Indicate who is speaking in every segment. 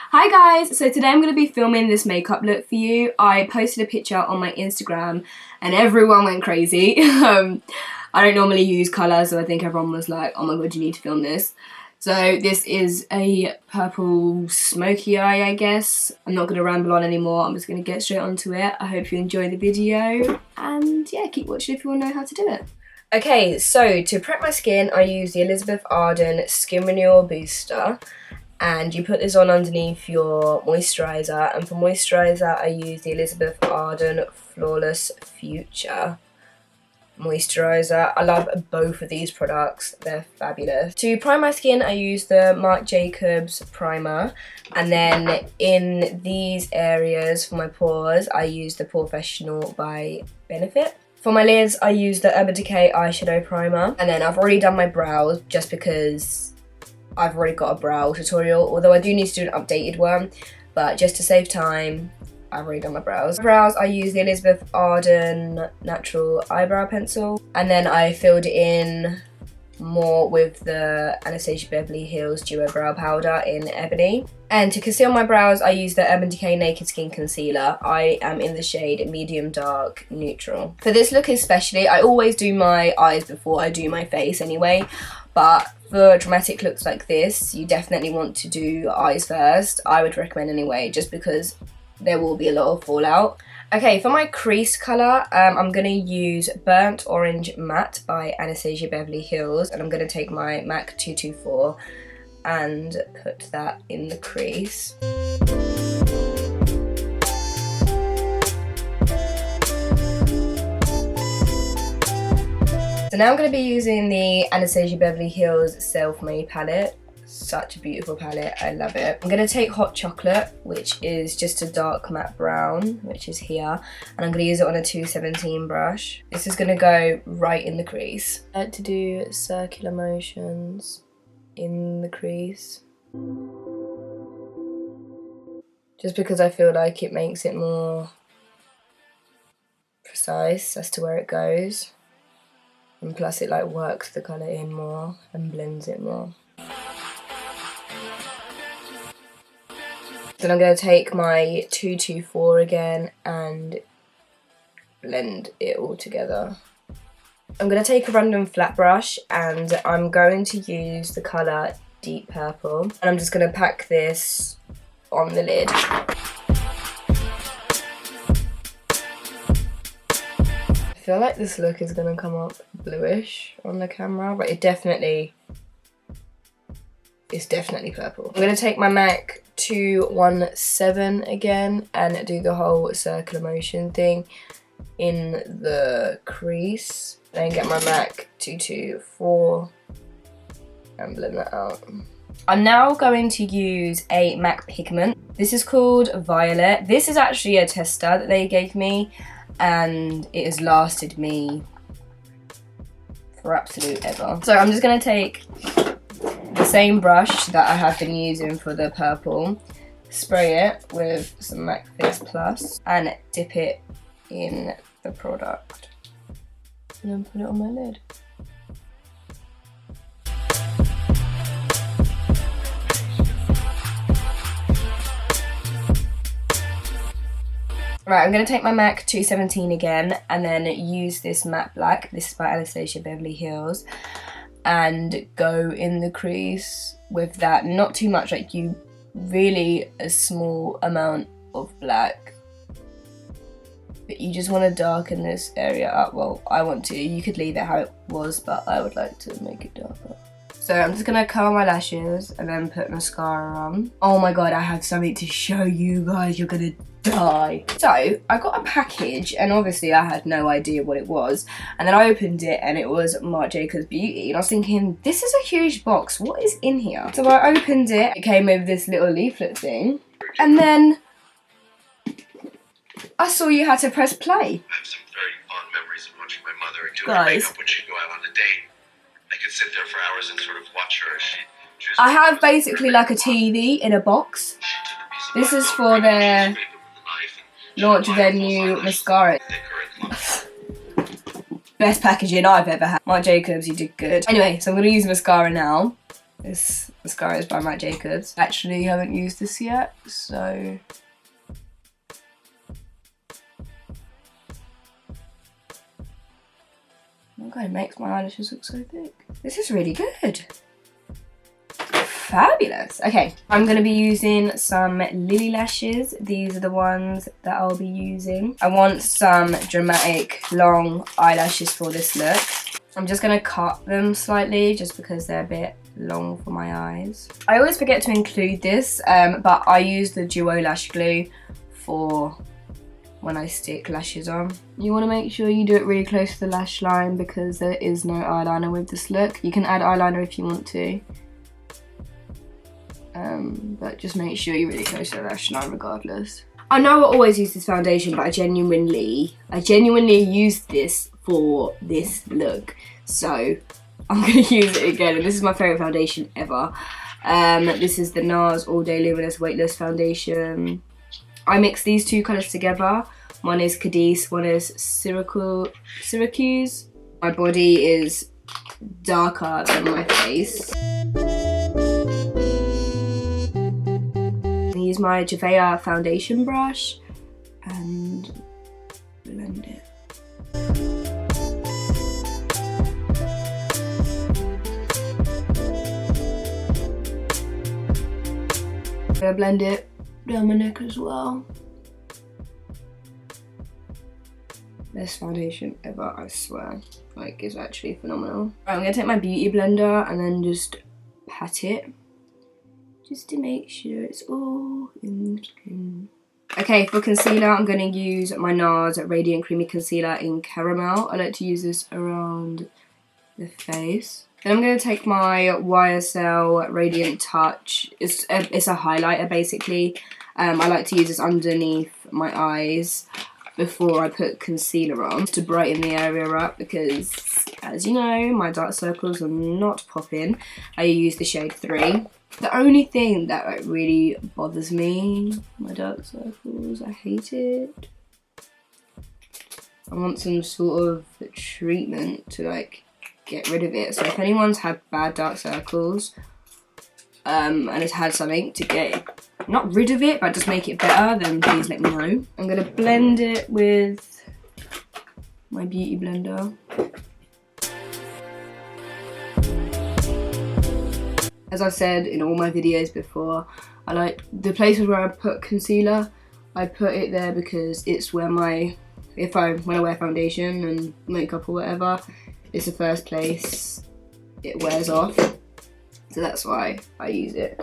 Speaker 1: Hi guys, so today I'm going to be filming this makeup look for you. I posted a picture on my Instagram and everyone went crazy. I don't normally use colour, so I think everyone was like, oh my god, you need to film this. So this is a purple smoky eye, I guess. I'm not going to ramble on anymore, I'm just going to get straight onto it. I hope you enjoy the video and yeah, keep watching if you want to know how to do it. Okay, so to prep my skin, I use the Elizabeth Arden Skin Renewal Booster. And you put this on underneath your moisturizer, and for moisturizer I use the Elizabeth Arden Flawless Future moisturizer. I love both of these products, they're fabulous. To prime my skin I use the Marc Jacobs primer, and then in these areas for my pores I use the Professional by Benefit. For my lids I use the Decay eyeshadow primer, and then I've already done my brows just because I've already got a brow tutorial, although I do need to do an updated one, but just to save time, I've already done my brows. For brows, I use the Elizabeth Arden Natural Eyebrow Pencil, and then I filled it in more with the Anastasia Beverly Hills Duo Brow Powder in Ebony. And to conceal my brows, I use the Urban Decay Naked Skin Concealer. I am in the shade Medium Dark Neutral. For this look especially, I always do my eyes before I do my face anyway, but for dramatic looks like this, you definitely want to do eyes first. I would recommend anyway, just because there will be a lot of fallout. Okay, for my crease colour, I'm going to use Burnt Orange Matte by Anastasia Beverly Hills, and I'm going to take my MAC 224 and put that in the crease. So now I'm going to be using the Anastasia Beverly Hills Self-Made palette. Such a beautiful palette, I love it. I'm going to take Hot Chocolate, which is just a dark matte brown, which is here, and I'm going to use it on a 217 brush. This is going to go right in the crease. I like to do circular motions in the crease, just because I feel like it makes it more precise as to where it goes. And plus it like works the colour in more and blends it more. Then I'm going to take my 224 again and blend it all together. I'm going to take a random flat brush and I'm going to use the colour Deep Purple. And I'm just going to pack this on the lid. I feel like this look is going to come up bluish on the camera, but it's definitely purple. I'm going to take my MAC 217 again and do the whole circular motion thing in the crease. Then get my MAC 224 and blend that out. I'm now going to use a MAC pigment. This is called Violet. This is actually a tester that they gave me, and it has lasted me for absolute ever. So I'm just going to take the same brush that I have been using for the purple, spray it with some MAC Fix Plus and dip it in the product and then put it on my lid. Right, I'm going to take my MAC 217 again and then use this matte black, this is by Anastasia Beverly Hills, and go in the crease with that. Not too much, like really a small amount of black. But you just want to darken this area up. Well, I want to. You could leave it how it was, but I would like to make it darker. So I'm just going to curl my lashes and then put mascara on. Oh my god, I have something to show you guys. You're going to die. So I got a package and obviously I had no idea what it was, and then I opened it and it was Marc Jacobs Beauty, and I was thinking, this is a huge box, what is in here? So I opened it, it came with this little leaflet thing, and then I saw you had to press play.
Speaker 2: I have some very fond memories of watching my mother do her makeup when she'd go out on a date. I could sit there for hours and sort of watch her as she
Speaker 1: I have basically like a TV in a box. This is for their launch of their new mascara. Best packaging I've ever had. Marc Jacobs, you did good. Anyway, so I'm going to use mascara now. This Mascara is by Marc Jacobs. Actually, haven't used this yet, so... Oh god, it makes my eyelashes look so thick. This is really good. Fabulous. Okay, I'm going to be using some Lilly lashes. These are the ones that I'll be using. I want some dramatic long eyelashes for this look. I'm just going to cut them slightly just because they're a bit long for my eyes. I always forget to include this, but I use the duo lash glue for when I stick lashes on. You want to make sure you do it really close to the lash line because there is no eyeliner with this look. You can add eyeliner if you want to. But just make sure you're really close to the lash line regardless. I know I always use this foundation, but I genuinely use this for this look. So I'm going to use it again, and this is my favourite foundation ever. This is the Nars All Day Luminous Weightless Foundation. I mix these two colours together. One is Cadiz, one is Syracuse. My body is darker than my face. I use my JaydePierce foundation brush and blend it. I'm gonna blend it down my neck as well. Best foundation ever, I swear. Like, it's actually phenomenal. Right, I'm gonna take my beauty blender and then just pat it. Just to make sure it's all in the skin. Okay, for concealer, I'm going to use my Nars Radiant Creamy Concealer in Caramel. I like to use this around the face. Then I'm going to take my YSL Radiant Touch. It's a highlighter, basically. I like to use this underneath my eyes before I put concealer on to brighten the area up because, as you know, my dark circles are not popping. I use the shade 3. The only thing that really bothers me, my dark circles, I hate it. I want some sort of treatment to like get rid of it. So if anyone's had bad dark circles and has had something to get, not rid of it, but just make it better, then please let me know. I'm going to blend it with my beauty blender. As I've said in all my videos before, I like the places where I put concealer, I put it there because it's where when I wear foundation and makeup or whatever, it's the first place it wears off. So that's why I use it.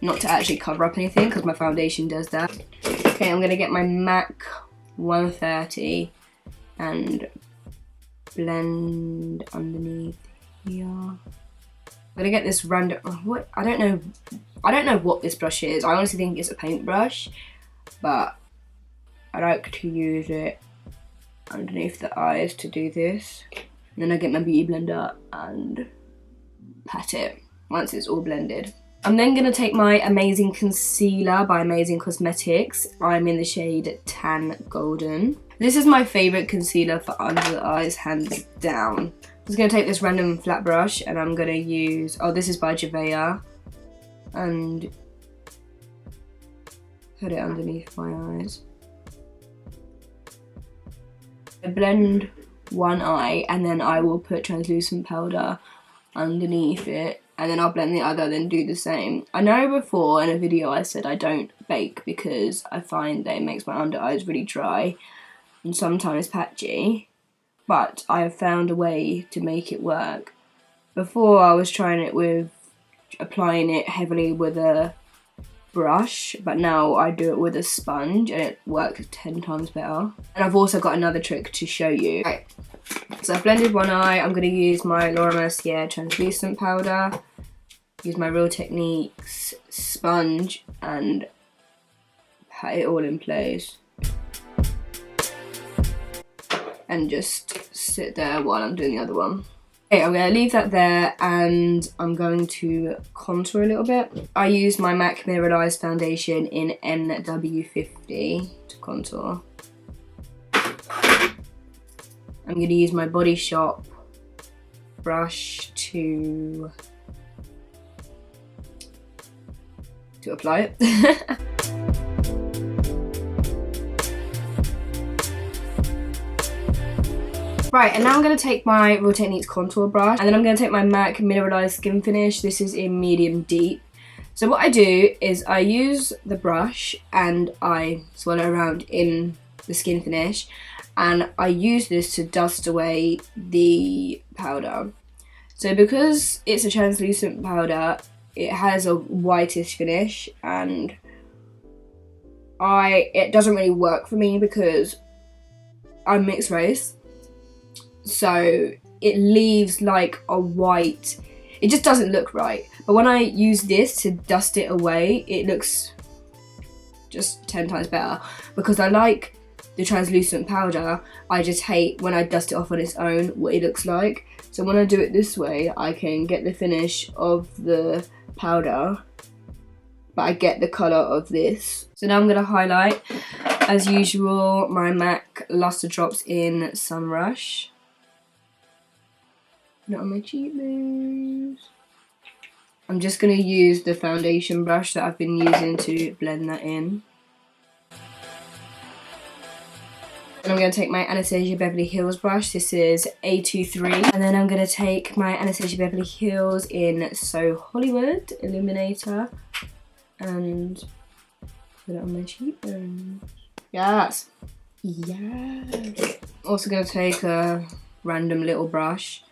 Speaker 1: Not to actually cover up anything because my foundation does that. Okay, I'm going to get my MAC 130 and blend underneath here. I'm gonna get this random, I don't know what this brush is. I honestly think it's a paintbrush, but I like to use it underneath the eyes to do this. And then I get my beauty blender and pat it once it's all blended. I'm then gonna take my Amazing Concealer by Amazing Cosmetics. I'm in the shade Tan Golden. This is my favourite concealer for under the eyes, hands down. I'm just going to take this random flat brush and I'm going to use, this is by JaydePierce, and put it underneath my eyes. I blend one eye and then I will put translucent powder underneath it and then I'll blend the other, then do the same. I know before in a video I said I don't bake because I find that it makes my under eyes really dry and sometimes patchy. But I have found a way to make it work. Before I was trying it with applying it heavily with a brush, but now I do it with a sponge and it works 10 times better. And I've also got another trick to show you. Right. So I've blended one eye. I'm going to use my Mercier translucent powder, use my Real Techniques sponge and pat it all in place. And just sit there while I'm doing the other one. Okay, I'm going to leave that there and I'm going to contour a little bit. I use my MAC Mineralise foundation in NW50 to contour. I'm going to use my Body Shop brush to to apply it. Right, and now I'm going to take my Real Techniques contour brush, and then I'm going to take my MAC Mineralise Skin Finish. This is in medium deep. So what I do is I use the brush and I swirl it around in the skin finish, and I use this to dust away the powder. So because it's a translucent powder, it has a whitish finish, and it doesn't really work for me because I'm mixed race. So it leaves like a white, it just doesn't look right. But when I use this to dust it away, it looks just 10 times better, because I like the translucent powder. I just hate when I dust it off on its own what it looks like. So when I do it this way, I can get the finish of the powder, but I get the colour of this. So now I'm going to highlight, as usual, my MAC Lustre Drops in Sun Rush. Not on my cheekbones. I'm just going to use the foundation brush that I've been using to blend that in. And I'm going to take my Anastasia Beverly Hills brush. This is A23. And then I'm going to take my Anastasia Beverly Hills in So Hollywood Illuminator and put it on my cheekbones. Yes. Yes. Also going to take a random little brush.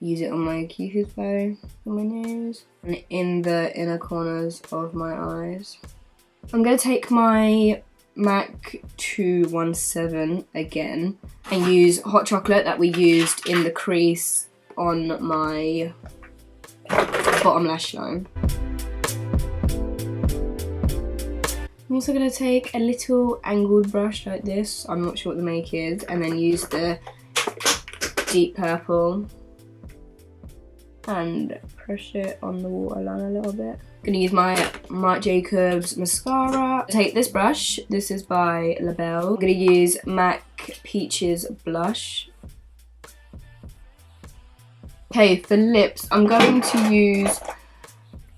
Speaker 1: Use it on my cupid's bow, on my nose, and in the inner corners of my eyes. I'm going to take my MAC 217 again and use Hot Chocolate that we used in the crease on my bottom lash line. I'm also going to take a little angled brush like this, I'm not sure what the make is, and then use the deep purple and press it on the waterline a little bit. I'm going to use my Marc Jacobs mascara. Take this brush, this is by Labelle. I'm going to use MAC Peaches blush. Okay, for lips, I'm going to use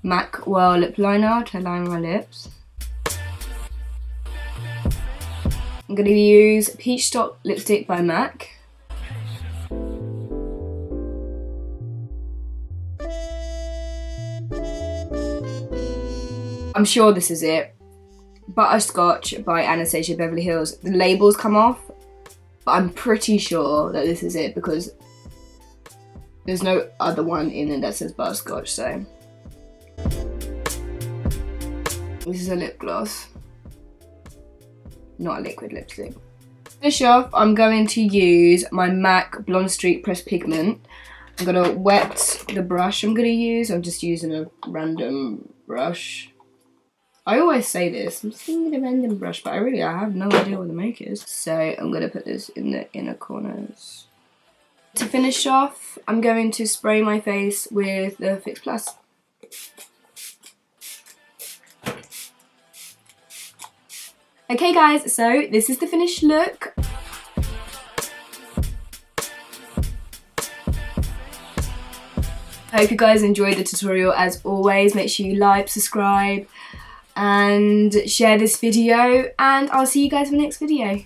Speaker 1: MAC Well lip liner to line my lips. I'm going to use Peach Stock lipstick by MAC. I'm sure this is it. Butterscotch by Anastasia Beverly Hills. The labels come off, but I'm pretty sure that this is it because there's no other one in it that says butterscotch, so. This is a lip gloss, not a liquid lipstick. To finish off, I'm going to use my MAC Blonde Streak Pressed Pigment. I'm going to wet the brush I'm going to use. I'm just using a random brush. I always say this, I'm just using a random brush, but I have no idea what the make is. So I'm going to put this in the inner corners. To finish off, I'm going to spray my face with the Fix Plus. Okay guys, so this is the finished look. I hope you guys enjoyed the tutorial as always. Make sure you like, subscribe, and share this video, and I'll see you guys in the next video.